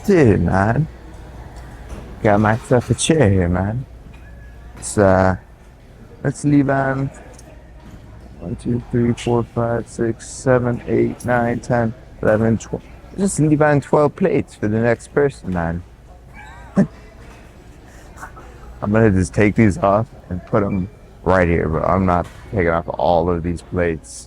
Dude, man. Got myself a chair here, man. Let's let's leave on 1, 2, 3, 4, 5, 6, 7, 8, 9, 10, 11, 12. Just leave on 12 plates for the next person, man. I'm gonna just take these off and put them right here, but I'm not taking off all of these plates.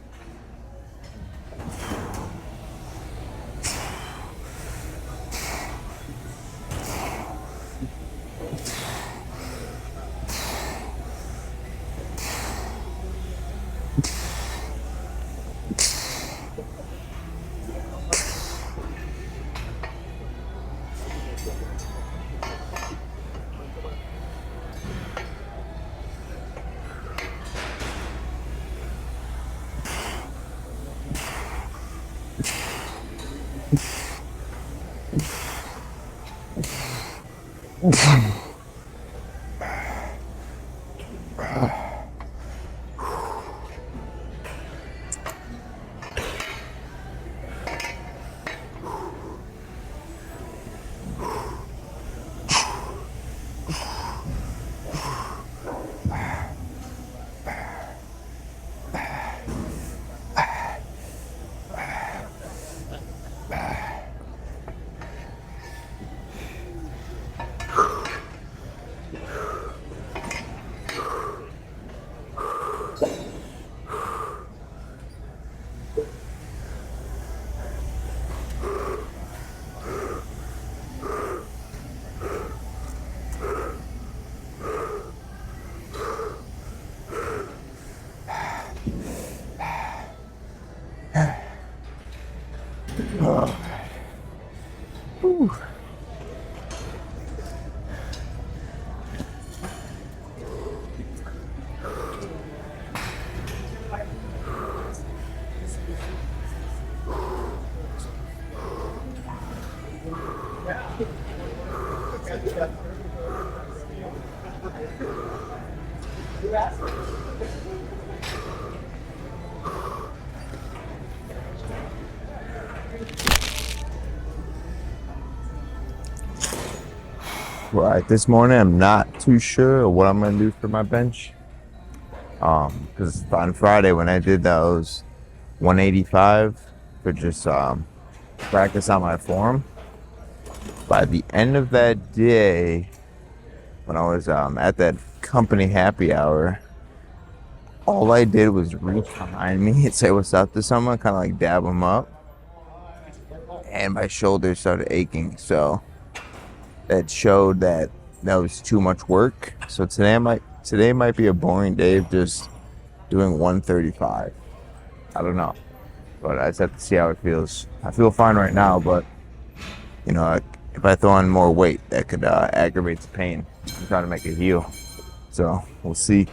Right, this morning I'm not too sure what I'm gonna do for my bench. Because on Friday when I did those 185 for just practice on my form, by the end of that day, when I was at that company happy hour, all I did was reach behind me and say what's up to someone, kind of like dab them up, and my shoulders started aching. So that showed that was too much work. So today might be a boring day of just doing 135. I don't know, but I just have to see how it feels. I feel fine right now, but if I throw on more weight, that could aggravate the pain. I'm trying to make it heal, so we'll see.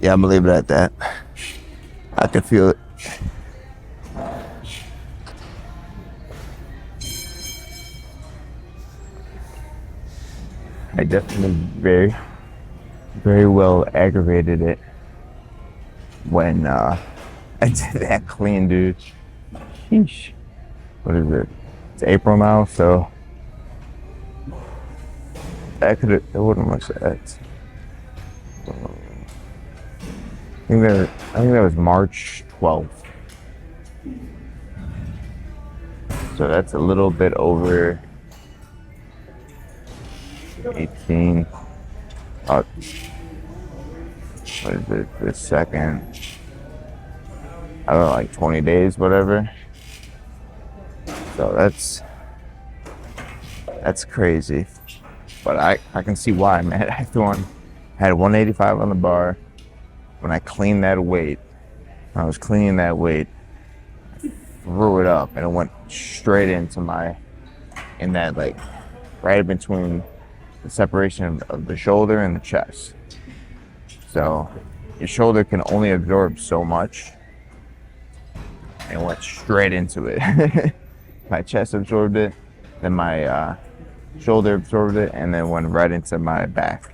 Yeah, I'm gonna leave it at that. I can feel it. I definitely very well aggravated it when I did that clean, dude. Sheesh. What is it? It's April now, so that could have. What am I saying? I think that was March 12th. So that's a little bit over 18. What is it? The second. I don't know, like 20 days, whatever. So that's crazy. But I can see why, man. I had 185 on the bar. When I cleaned that weight, I was cleaning that weight, threw it up, and it went straight into in that, like, right between the separation of the shoulder and the chest. So your shoulder can only absorb so much, and it went straight into it. My chest absorbed it, then my shoulder absorbed it, and then went right into my back.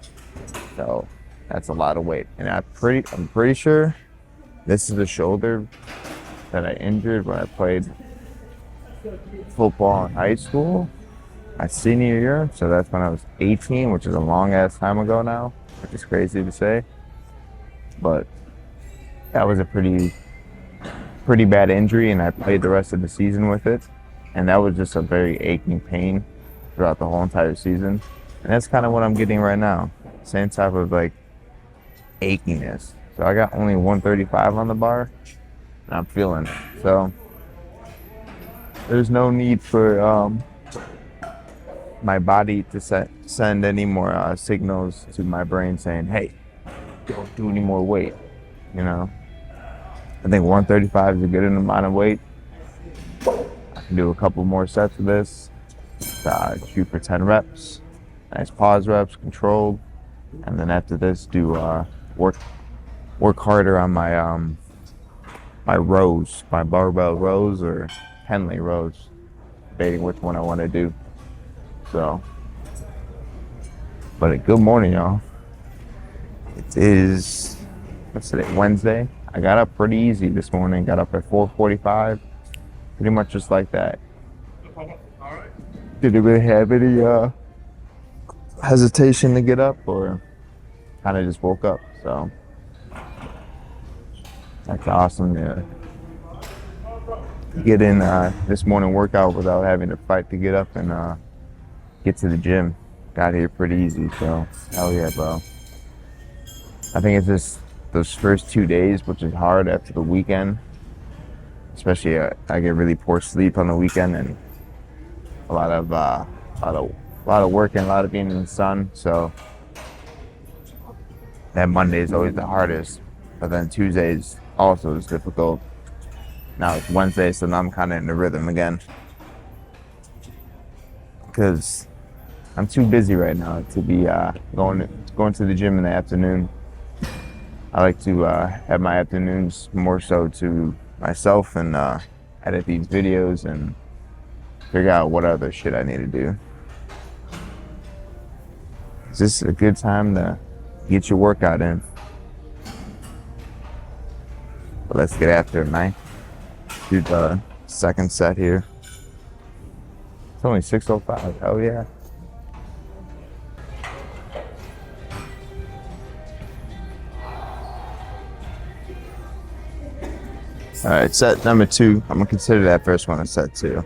So that's a lot of weight, and I'm pretty sure this is the shoulder that I injured when I played football in high school, my senior year. So that's when I was 18, which is a long ass time ago now, which is crazy to say. But that was a pretty bad injury, and I played the rest of the season with it. And that was just a very aching pain throughout the whole entire season. And that's kind of what I'm getting right now. Same type of like achiness. So I got only 135 on the bar, and I'm feeling it. So there's no need for my body to send any more signals to my brain saying, hey, don't do any more weight. You know, I think 135 is a good amount of weight. I can do a couple more sets of this. Shoot for 10 reps. Nice pause reps, controlled. And then after this, do work harder on my rows, my barbell rows or Henley rows, debating which one I want to do. So, but good morning, y'all. It is, what's today, Wednesday. I got up pretty easy this morning. Got up at 4:45, pretty much just like that. Didn't really have any hesitation to get up, or kind of just woke up. So that's awesome to get in this morning workout without having to fight to get up and get to the gym. Got here pretty easy, so hell yeah, bro. I think it's just those first 2 days, which is hard after the weekend. Especially I get really poor sleep on the weekend, and a lot of work and a lot of being in the sun. So that Monday is always the hardest, but then Tuesdays also is difficult. Now it's Wednesday, so now I'm kind of in the rhythm again, because I'm too busy right now to be going to the gym in the afternoon. I like to have my afternoons more so to myself and edit these videos and figure out what other shit I need to do. Is this a good time to get your workout in? But let's get after it, man. Do the second set here. It's only 6:05. Hell yeah. All right, set number 2. I'm gonna consider that first one a set 2.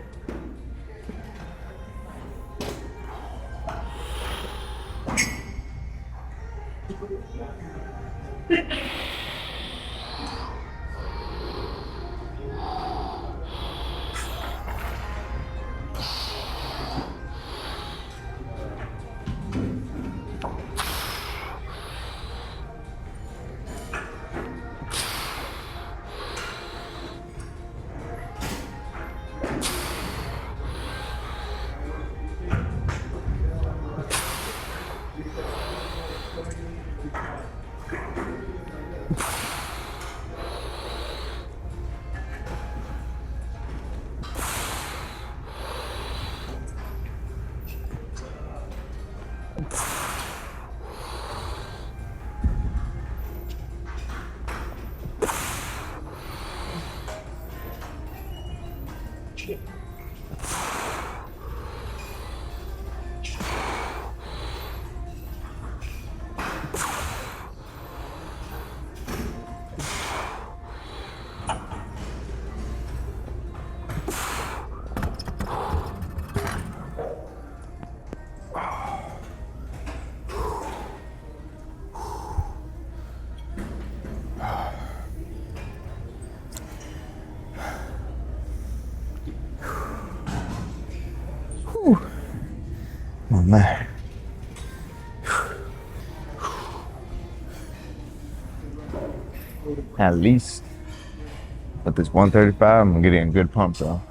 Oh man. At least with this 135, I'm getting a good pump though.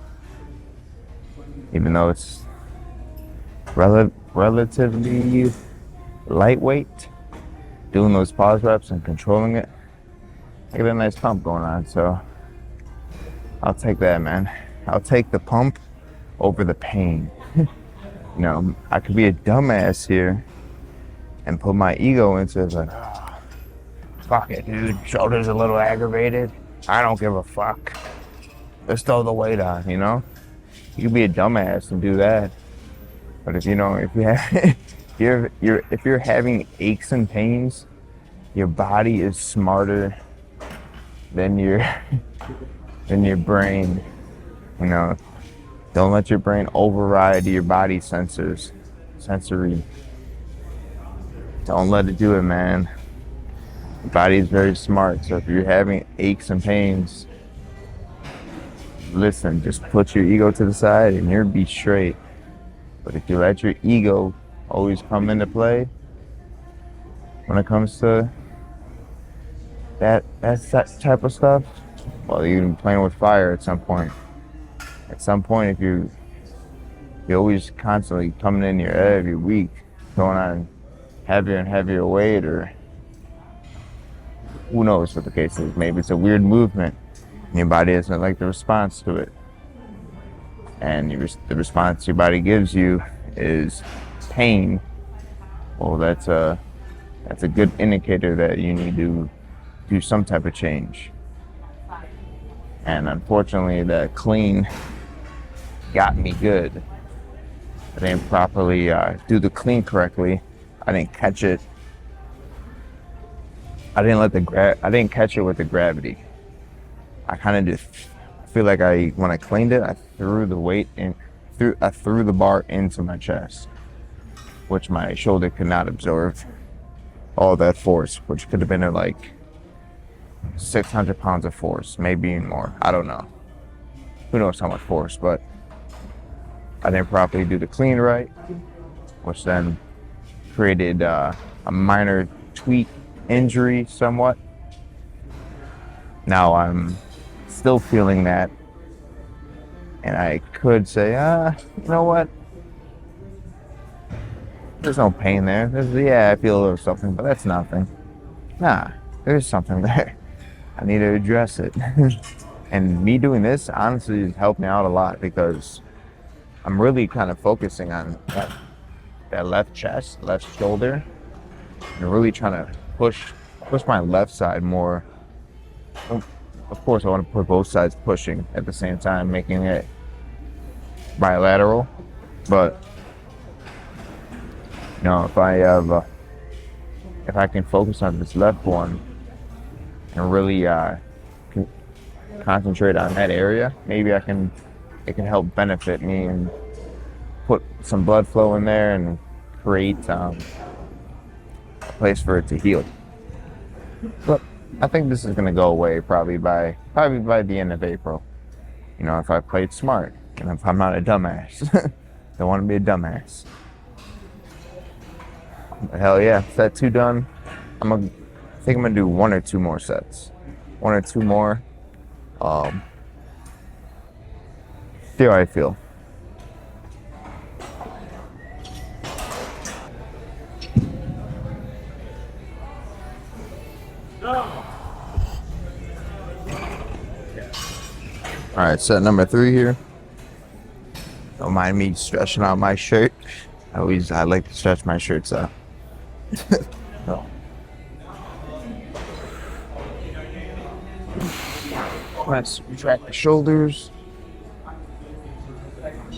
Even though it's relatively lightweight, doing those pause reps and controlling it, I get a nice pump going on. So I'll take that, man. I'll take the pump over the pain. You know, I could be a dumbass here and put my ego into it, like, oh, fuck it, dude. Shoulder's a little aggravated. I don't give a fuck. Let's throw the weight on, you know? You could be a dumbass and do that. But if you know, if you have, if you're having aches and pains, your body is smarter than your brain. You know, don't let your brain override your body sensory. Don't let it do it, man. Your body is very smart. So if you're having aches and pains, listen, just put your ego to the side and you'll be straight. But if you let your ego always come into play when it comes to that type of stuff, well, you're gonna be playing with fire at some point. At some point, if you're always constantly coming in your every week, going on heavier and heavier weight, or who knows what the case is. Maybe it's a weird movement and your body doesn't like the response to it. And the response your body gives you is pain. Well, that's a good indicator that you need to do some type of change. And unfortunately, the clean got me good. I didn't properly do the clean correctly. I didn't catch it. I didn't catch it with the gravity. I kind of just feel like when I cleaned it, I threw the weight in, I threw the bar into my chest, which my shoulder could not absorb all that force, which could have been like 600 pounds of force, maybe even more. I don't know. Who knows how much force, but I didn't properly do the clean right, which then created a minor tweak injury somewhat. Now I'm still feeling that, and I could say, you know what? There's no pain there. Yeah, I feel a little something, but that's nothing. Nah, there's something there. I need to address it. And me doing this honestly has helped me out a lot, because I'm really kind of focusing on that left chest, left shoulder, and really trying to push my left side more. Of course, I want to put both sides pushing at the same time, making it bilateral. But you know, if I can focus on this left one and really concentrate on that area, maybe it can help benefit me and put some blood flow in there and create a place for it to heal. But I think this is gonna go away probably by the end of April. You know, if I played smart and if I'm not a dumbass. Don't want to be a dumbass. But hell yeah, set 2 done. I think I'm gonna do 1 or 2 more sets. 1 or 2 more. See how I feel. All right, set number 3 here. Don't mind me stretching out my shirt. I like to stretch my shirts out. So. Let's retract the shoulders.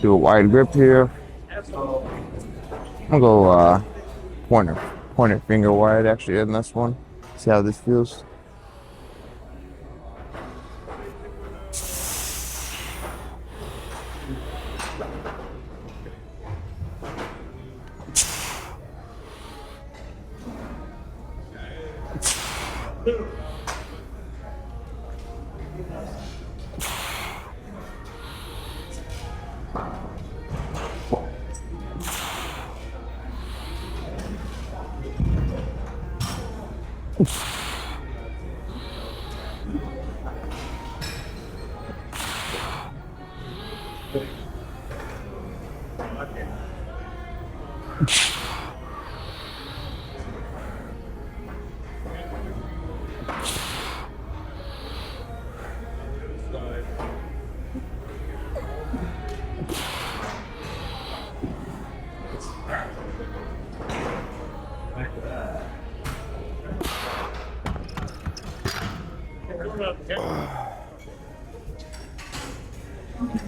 Do a wide grip here. I'll go pointer finger wide actually in this one. See how this feels.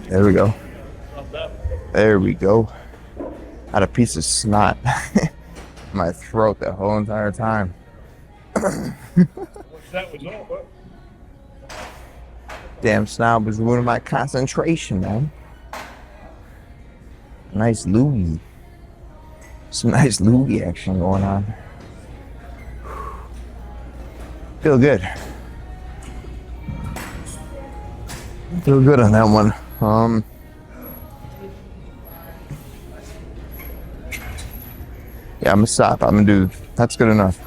There we go. There we go. Had a piece of snot in my throat the whole entire time. Damn snot was ruining my concentration, man. Nice loogie. Some nice loogie action going on. Feel good. Feel good on that one. Yeah, I'm gonna stop. I'm gonna do, that's good enough.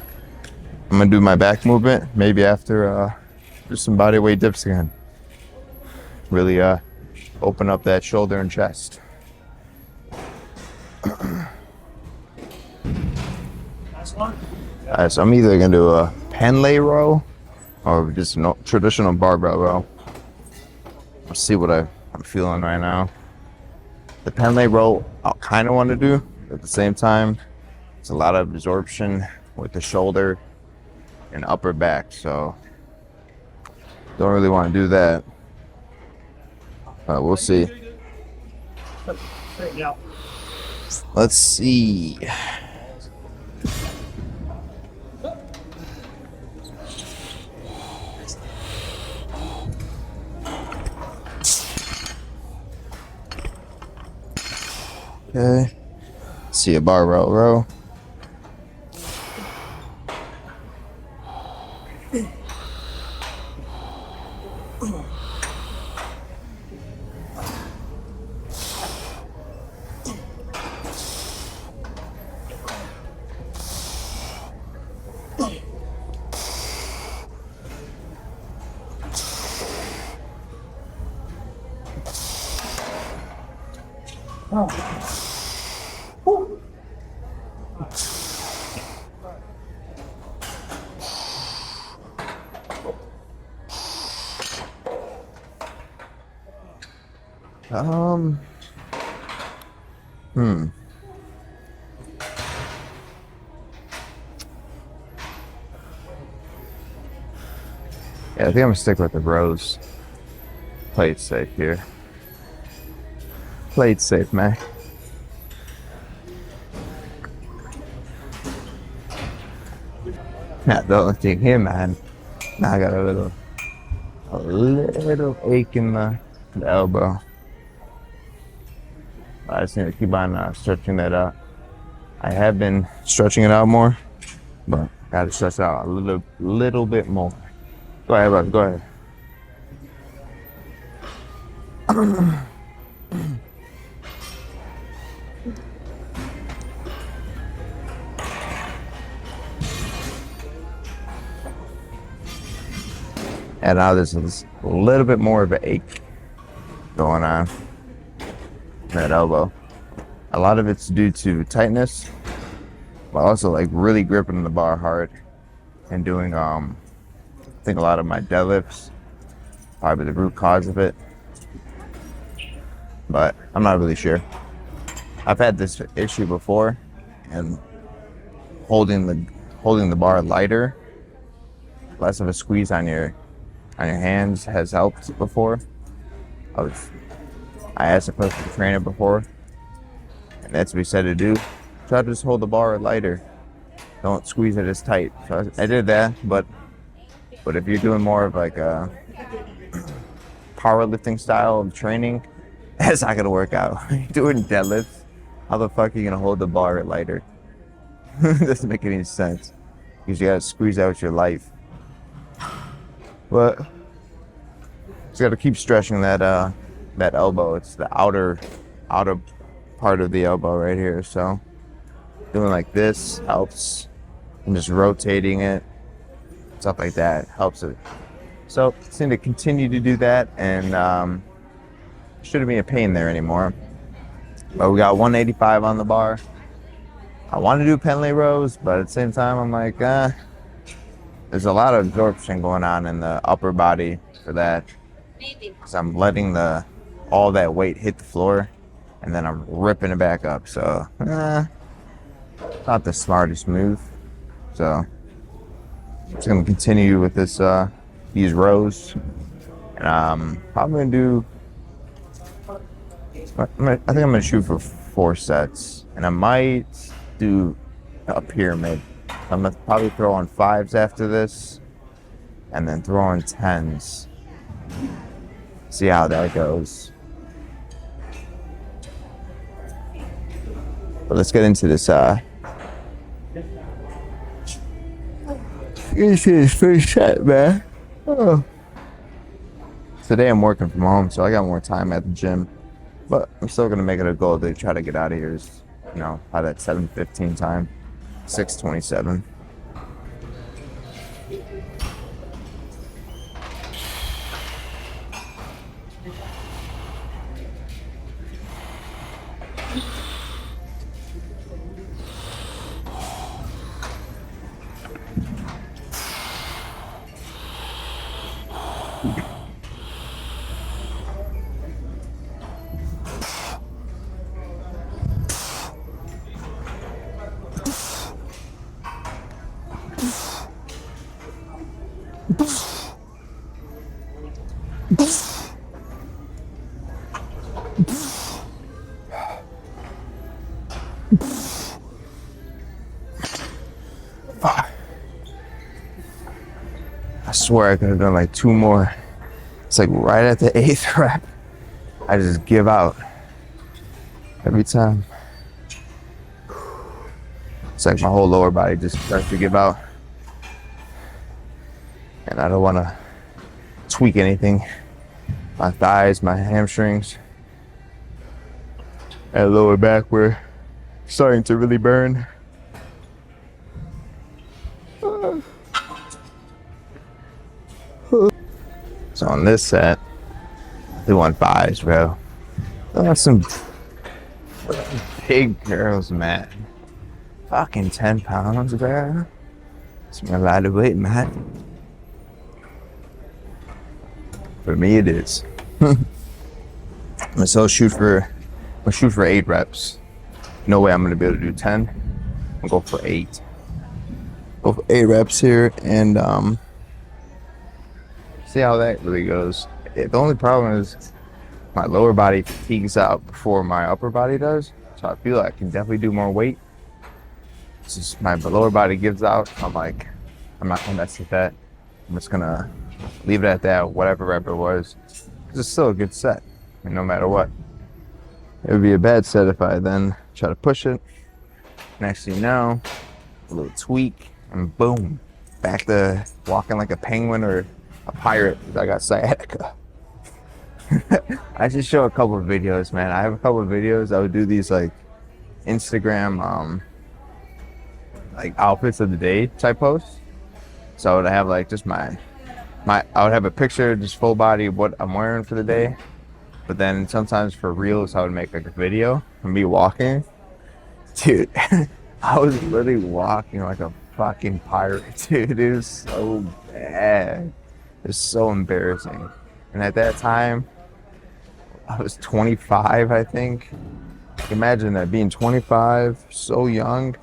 I'm gonna do my back movement, maybe after do some bodyweight dips again. Really open up that shoulder and chest. So I'm either gonna do a Pendlay row or just a traditional barbell row. Let's see what I'm feeling right now. The Pendlay row I kind of want to do. At the same time, it's a lot of absorption with the shoulder and upper back, so don't really want to do that. But we'll see. Let's see. Okay. See a barbell row. Yeah, I think I'm gonna stick with the rows. Play it safe here. Play it safe, man. Not the only thing here, man. Now I got a little ache in the elbow. I just need to keep on stretching that out. I have been stretching it out more, but gotta stretch it out a little bit more. Go ahead, bro. Go ahead. And now there's a little bit more of an ache going on in that elbow. A lot of it's due to tightness, but also like really gripping the bar hard and doing I think a lot of my deadlifts, probably the root cause of it, but I'm not really sure. I've had this issue before, and holding the bar lighter, less of a squeeze on your hands has helped before. I asked a personal trainer before, and that's what he said to do. Try to just hold the bar lighter. Don't squeeze it as tight. So I did that, but if you're doing more of like a powerlifting style of training, that's not gonna work out. You're doing deadlifts, how the fuck are you gonna hold the bar lighter? Doesn't make any sense, because you gotta squeeze out your life. But just gotta keep stretching that elbow. It's the outer part of the elbow right here. So doing like this helps. I'm just rotating it stuff like that. Helps it. So just need to continue to do that, and shouldn't be a pain there anymore. But we got 185 on the bar. I want to do Pendlay rows, but at the same time, I'm like, there's a lot of absorption going on in the upper body for that. Because I'm letting all that weight hit the floor, and then I'm ripping it back up. So, not the smartest move. So, I'm just going to continue with these rows. And I'm probably going to do, I think I'm going to shoot for 4 sets. And I might do a pyramid. I'm going to probably throw on 5s after this, and then throw on 10s. See how that goes. But let's get into this. This first set, man. Oh. Today I'm working from home, so I got more time at the gym. But I'm still gonna make it a goal to try to get out of here. By that 7:15 time, 6:27. I swear I could have done like 2 more. It's like right at the 8th rep, I just give out every time. It's like my whole lower body just starts to give out, and I don't want to tweak anything. My thighs, my hamstrings, and lower back were starting to really burn. So on this set, I want 5s, bro. Oh, some big girls, man. Fucking 10 pounds, bro. It's a lot of weight, man. For me, it is. I'm gonna shoot for 8 reps. No way I'm gonna be able to do 10. I'll go for 8. Go for 8 reps here, and see how that really goes. The only problem is my lower body fatigues out before my upper body does. So I feel like I can definitely do more weight. It's just my lower body gives out. I'm like, I'm not gonna mess with that. I'm just gonna leave it at that, whatever rep it was. Because it's still a good set, no matter what. It would be a bad set if I then try to push it. Next thing you know, a little tweak, and boom, back to walking like a penguin or a pirate. I got sciatica. I just show a couple of videos, man. I have a couple of videos. I would do these like Instagram like outfits of the day type posts. So I would have like just I would have a picture, just full body of what I'm wearing for the day. But then sometimes for reels, I would make like a video of me walking. Dude, I was literally walking like a fucking pirate, dude. It was so bad. It's so embarrassing. And at that time, I was 25, I think. Imagine that, being 25, so young.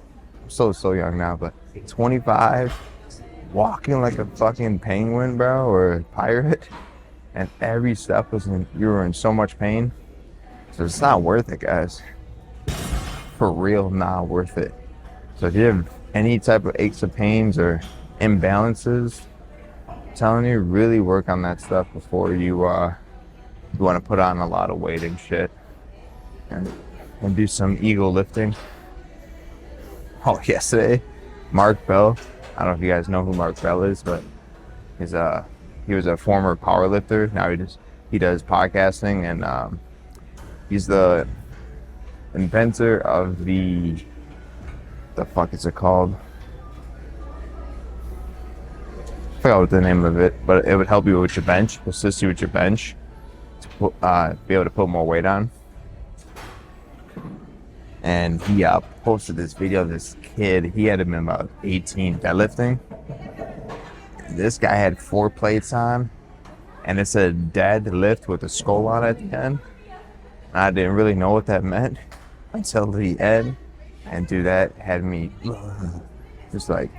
I'm so young now, but 25, walking like a fucking penguin, bro, or a pirate. And every step you were in so much pain. So it's not worth it, guys. For real, not worth it. So if you have any type of aches or pains or imbalances, telling you, really work on that stuff before you want to put on a lot of weight and shit, and do some ego lifting. Oh, yesterday, Mark Bell. I don't know if you guys know who Mark Bell is, but he was a former power lifter. Now he does podcasting, and he's the inventor of the fuck is it called? forgot what the name of it, but it would help you with your bench, assist you with your bench, to be able to put more weight on. And he posted this video of this kid. He had been about 18 deadlifting. This guy had 4 plates on, and it said deadlift with a skull on it at the end. And I didn't really know what that meant until the end. And dude, that had me just like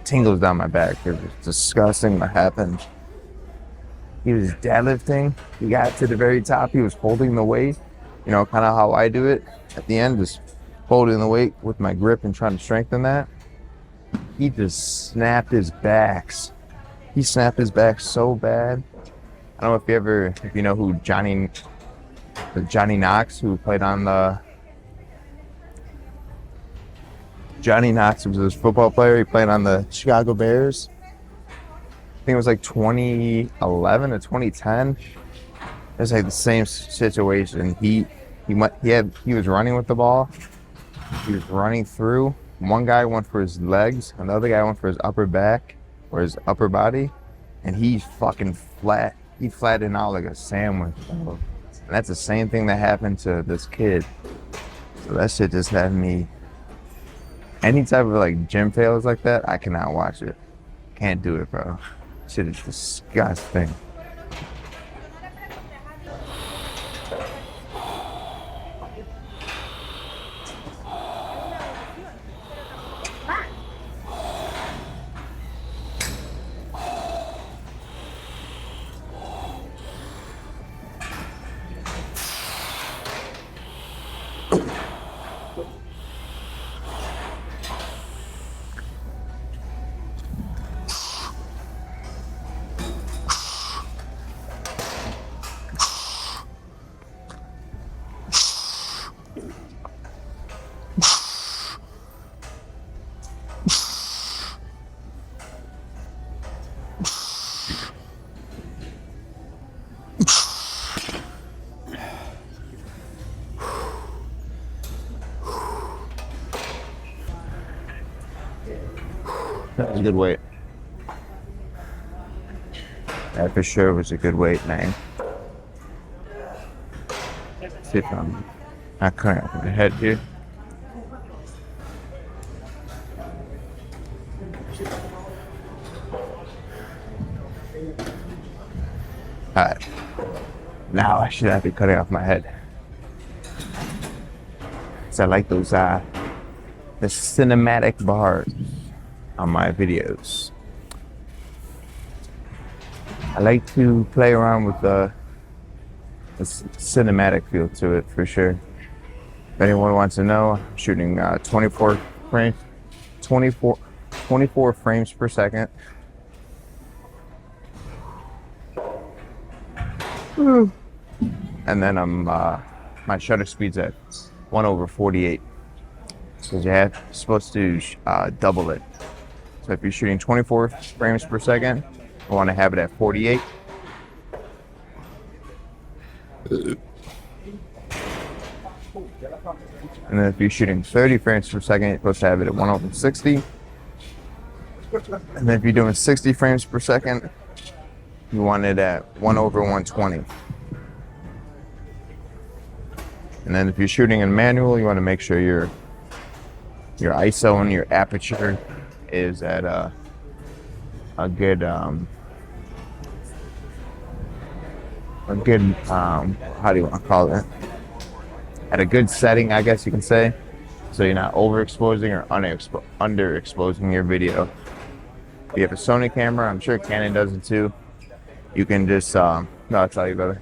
tingles down my back. It was disgusting what happened. He was deadlifting. He got to the very top. He was holding the weight, you know, kind of how I do it at the end, just holding the weight with my grip and trying to strengthen that. He just snapped his backs. He snapped his back so bad. I don't know if you know who Johnny Knox, who played on the Johnny Knox was this football player. He played on the Chicago Bears. I think it was like 2011 or 2010. It was like the same situation. He was running with the ball. He was running through. One guy went for his legs. Another guy went for his upper back or his upper body, and he fucking flat. He flattened out like a sandwich. And that's the same thing that happened to this kid. So that shit just had me. Any type of like gym fails like that, I cannot watch it. Can't do it, bro. Shit is disgusting. That was a good weight. That for sure was a good weight, man. See if I'm not cutting off my head here. Alright. Now I should not be cutting off my head. So I like those the cinematic bars on my videos. I like to play around with the cinematic feel to it for sure. If anyone wants to know, I'm shooting 24 frames per second. And then I'm my shutter speed's at 1/48. Because you're supposed to double it. So if you're shooting 24 frames per second, I want to have it at 48. And then if you're shooting 30 frames per second, you're supposed to have it at 1/60. And then if you're doing 60 frames per second, you want it at 1/120. And then if you're shooting in manual, you want to make sure your ISO and your aperture is at a good how do you want to call it? At a good setting, I guess you can say. So you're not overexposing or underexposing your video. If you have a Sony camera, I'm sure Canon does it too. You can just no, I'll tell you better.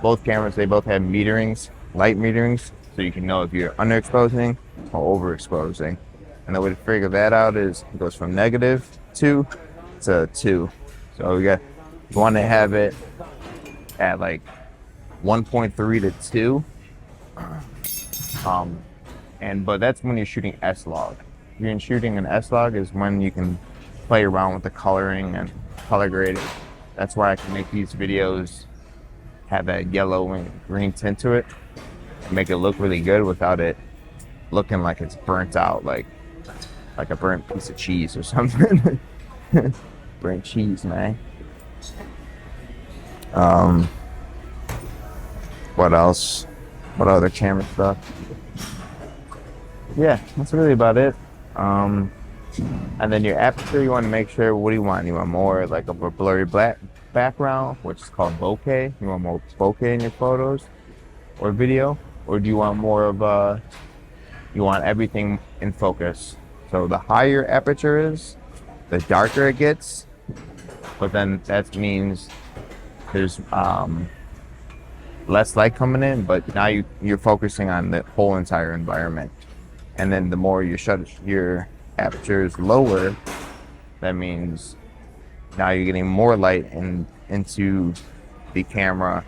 Both cameras, they both have meterings, light meterings, so you can know if you're underexposing or overexposing. And the way to figure that out is it goes from -2 to 2. So you want to have it at like 1.3 to 2. But that's when you're shooting S-Log. If you're shooting an S-Log is when you can play around with the coloring and color grading. That's why I can make these videos have that yellow and green tint to it and make it look really good without it looking like it's burnt out, like like a burnt piece of cheese or something. Burnt cheese, man. What else? What other camera stuff? Yeah, that's really about it. And then your aperture, you want to make sure, what do you want? You want more like a blurry black background, which is called bokeh? You want more bokeh in your photos or video? Or do you want more of you want everything in focus? So the higher aperture is, the darker it gets, but then that means there's less light coming in, but now you're focusing on the whole entire environment. And then the more your aperture is lower, that means now you're getting more light into the camera,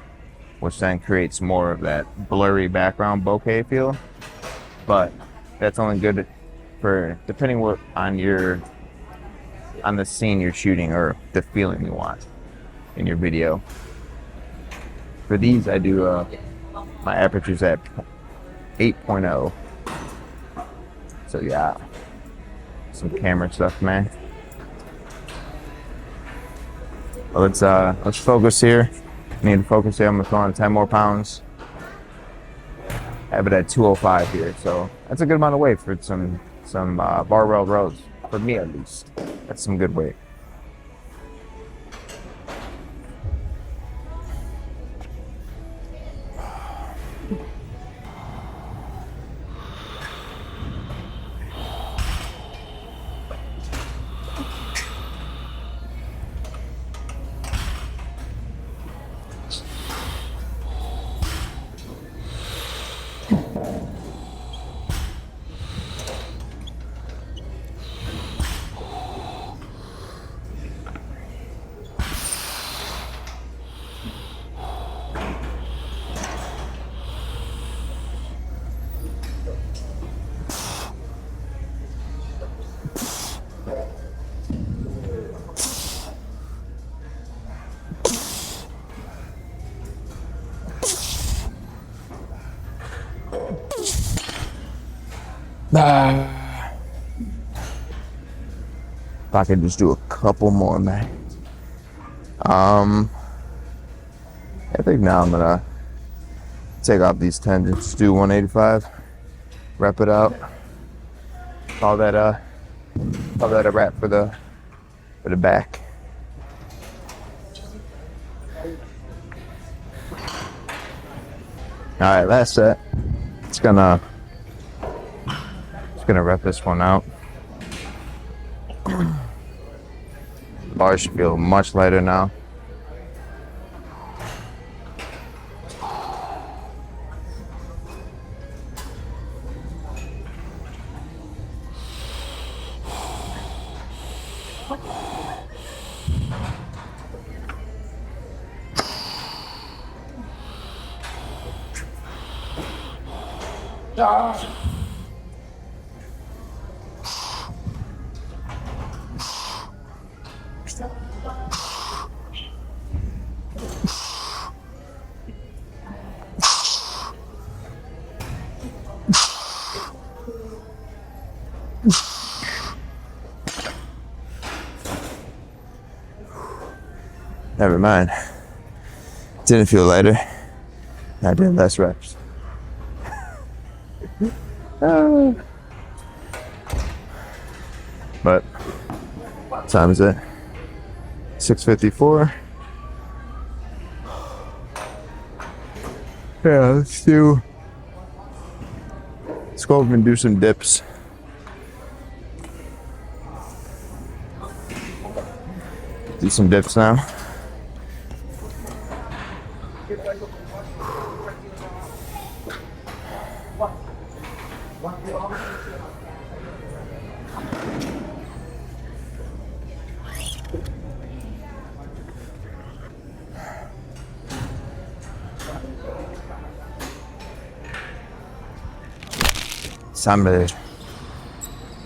which then creates more of that blurry background bokeh feel. But that's only good for depending on the scene you're shooting or the feeling you want in your video. For these, I do my aperture's at 8.0. So yeah, some camera stuff, man. Well, let's focus here. I need to focus here. I'm gonna throw on 10 more pounds. I have it at 205 here, so that's a good amount of weight for some barbell rows, for me at least. That's some good weight. If I could just do a couple more, man. I think now I'm gonna take off these 10 and just do 185. Wrap it out. Call that a wrap for the back. All right, last set. It's gonna wrap this one out. Bars should feel much lighter now. Never mind. Didn't feel lighter. I did less reps. But what time is it? 6:54. Yeah, let's go over and do some dips. Do some dips now.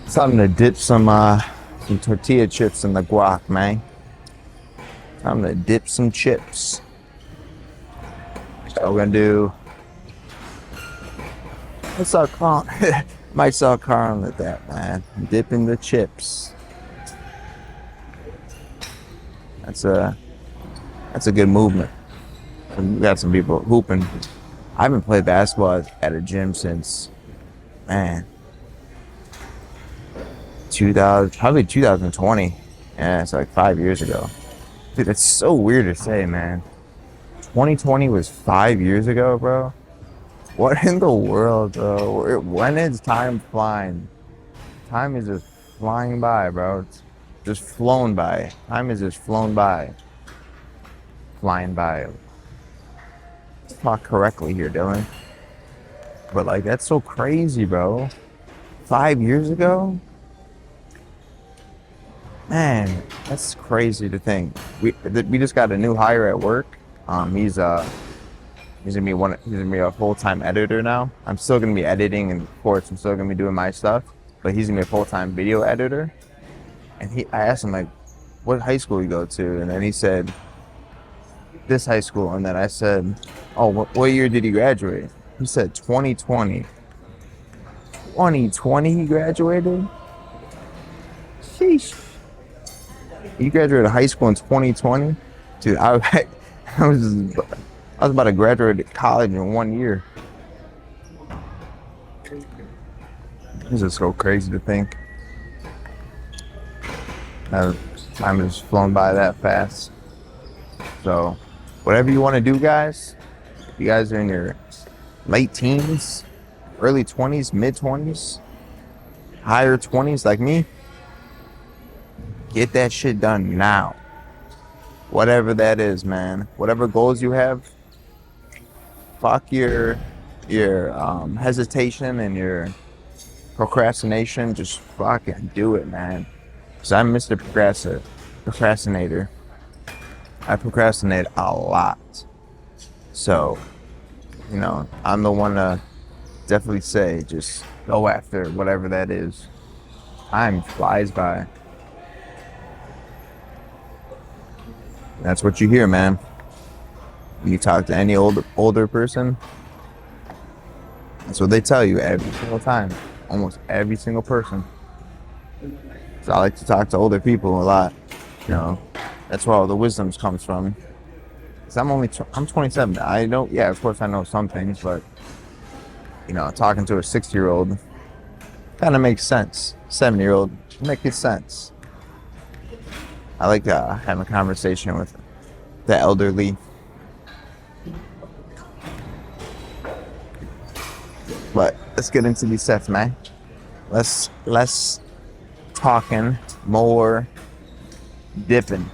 Time to dip some tortilla chips in the guac, man. Time to dip some chips. So we're gonna do. Let's start calling. I'm Might sell Carl at that, man. Dipping the chips. That's a good movement. We got some people hooping. I haven't played basketball at a gym since, man, probably 2020. Yeah, it's like 5 years ago. Dude, that's so weird to say, man. 2020 was 5 years ago, bro. What in the world, bro? When is time flying? Time is just flying by, bro. It's just flown by. Time is just flown by. Flying by. Let's talk correctly here, Dylan. But like, that's so crazy, bro. 5 years ago? Man, that's crazy to think. We just got a new hire at work. He's gonna be a full-time editor now. I'm still gonna be editing, and of course, I'm still gonna be doing my stuff. But he's gonna be a full-time video editor. And I asked him like, what high school you go to, and then he said, this high school. And then I said, oh, what year did he graduate? He said 2020. 2020 he graduated? Sheesh. You graduated high school in 2020? Dude, I was about to graduate college in 1 year. This is so crazy to think. Time has flown by that fast. So, whatever you want to do, guys, if you guys are in your late teens, early 20s, mid 20s, higher 20s like me, get that shit done now. Whatever that is, man. Whatever goals you have, fuck your hesitation and your procrastination. Just fucking do it, man. Because I'm Mr. Procrastinator. I procrastinate a lot. So, I'm the one to definitely say, just go after whatever that is. Time flies by. That's what you hear, man. When you talk to any older person, that's what they tell you every single time. Almost every single person. So I like to talk to older people a lot. That's where all the wisdoms comes from. Cause I'm 27. I don't. Yeah, of course I know some things, but talking to a 60-year-old kind of makes sense. 70-year-old makes sense. I like having a conversation with the elderly. But let's get into these sets, man. Less talking, more dipping.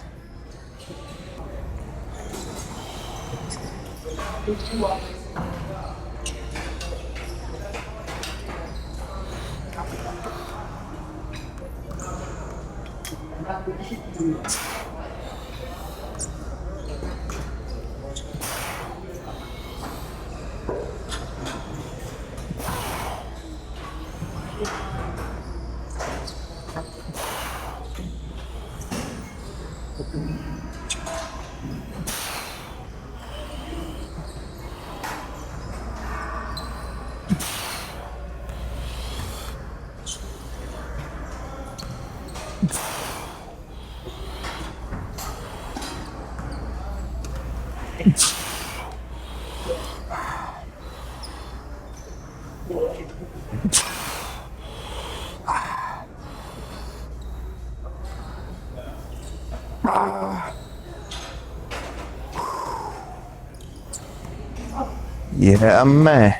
Yeah, man.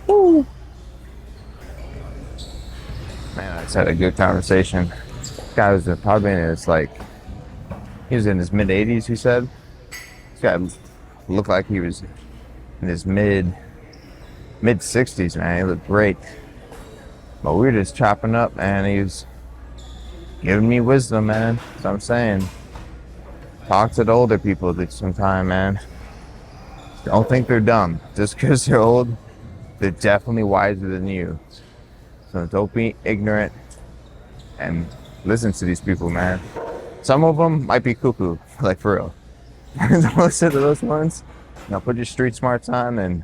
Woo. Man, I just had a good conversation. This guy was probably in his he was in his mid 80s, he said. This guy looked like he was in his mid 60s, man. He looked great. But we were just chopping up, man. He was giving me wisdom, man. That's what I'm saying. Talk to the older people sometime, man. Don't think they're dumb. Just because they're old, they're definitely wiser than you. So don't be ignorant and listen to these people, man. Some of them might be cuckoo, like for real. Don't listen to those ones. Put your street smarts on and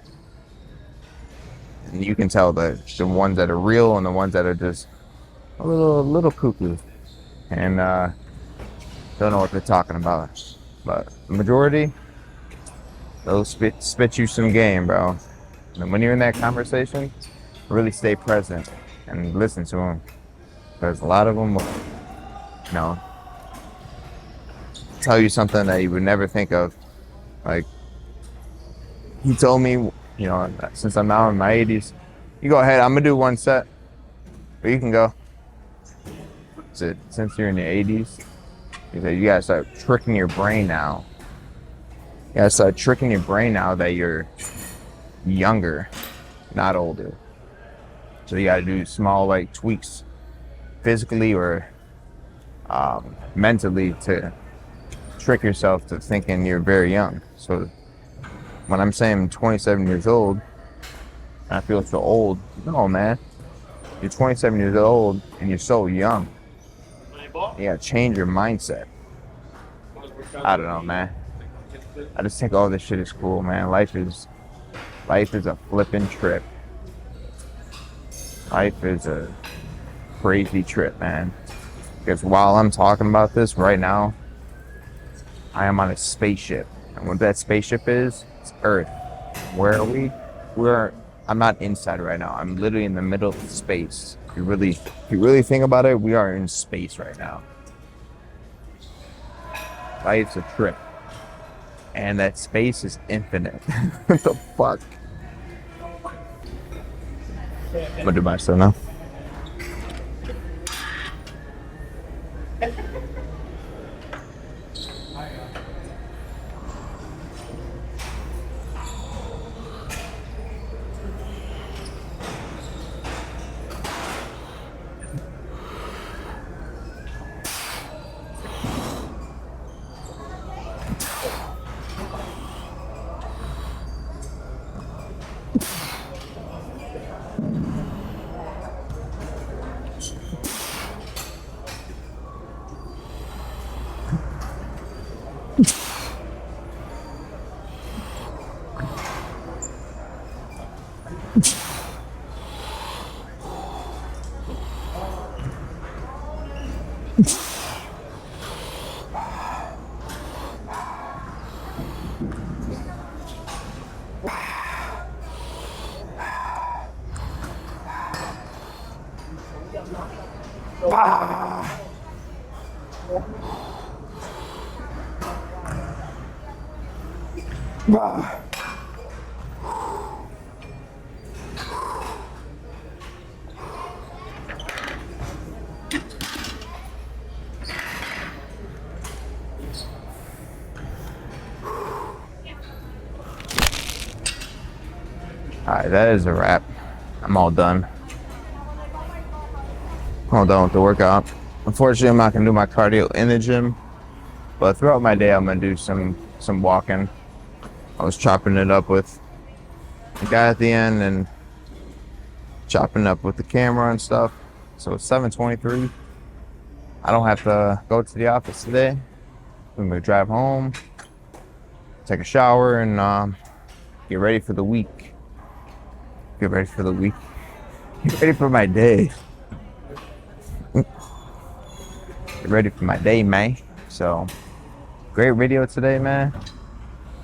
And you can tell the ones that are real and the ones that are just a little cuckoo and don't know what they're talking about. But the majority, they'll spit you some game, bro. And when you're in that conversation, really stay present and listen to them, because a lot of them will, you know, tell you something that you would never think of. Like, he told me, you know, since I'm now in my 80s, you go ahead, I'm gonna do one set, but you can go. So since you're in your 80s, he said you gotta start tricking your brain now. You gotta start tricking your brain now that you're younger, not older. So you gotta do small like tweaks, physically or mentally, to trick yourself to thinking you're very young. So when I'm saying I'm 27 years old, and I feel so old, no, man, you're 27 years old and you're so young. You gotta change your mindset. I don't know, man. I just think all this shit is cool, man. Life is a flipping trip. Life is a crazy trip, man. Because while I'm talking about this right now, I am on a spaceship. And what that spaceship is, it's Earth. Where are we? I'm not inside right now. I'm literally in the middle of space. If you really think about it, we are in space right now. Life's a trip. And that space is infinite. What the fuck? I'm gonna do my stuff now. Alright, that is a wrap. I'm all done. All done with the workout. Unfortunately, I'm not gonna do my cardio in the gym, but throughout my day, I'm gonna do some walking. I was chopping it up with the guy at the end and chopping up with the camera and stuff. So it's 7:23. I don't have to go to the office today. I'm gonna drive home, take a shower, and get ready for the week. Get ready for the week. Get ready for my day. Get ready for my day, man. So, great video today, man.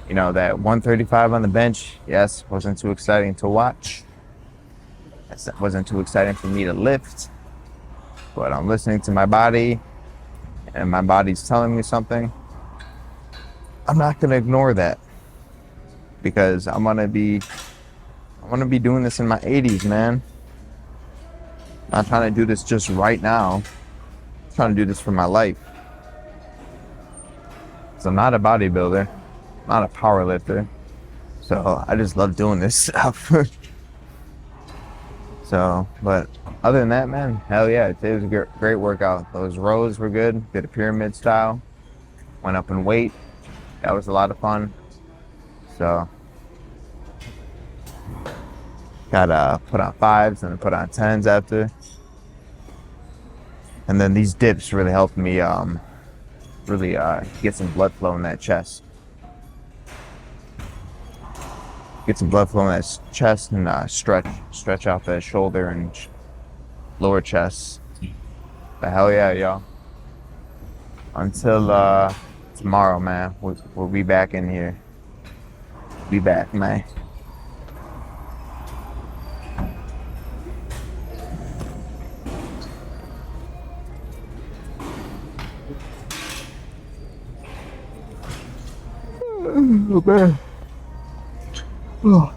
You know, that 135 on the bench, yes, wasn't too exciting to watch. That wasn't too exciting for me to lift. But I'm listening to my body, and my body's telling me something. I'm not gonna ignore that, because I wanna be doing this in my 80s, man. I'm not trying to do this just right now. I'm trying to do this for my life. So I'm not a bodybuilder, not a power lifter. So I just love doing this stuff. So, but other than that, man, hell yeah, it was a great workout. Those rows were good. Did a pyramid style. Went up in weight. That was a lot of fun. So, gotta put on 5s and then put on 10s after. And then these dips really helped me get some blood flow in that chest. Get some blood flow in that chest and stretch out that shoulder and lower chest. But hell yeah, y'all. Until tomorrow, man. We'll be back in here. Be back, man. Oh, man. Oh.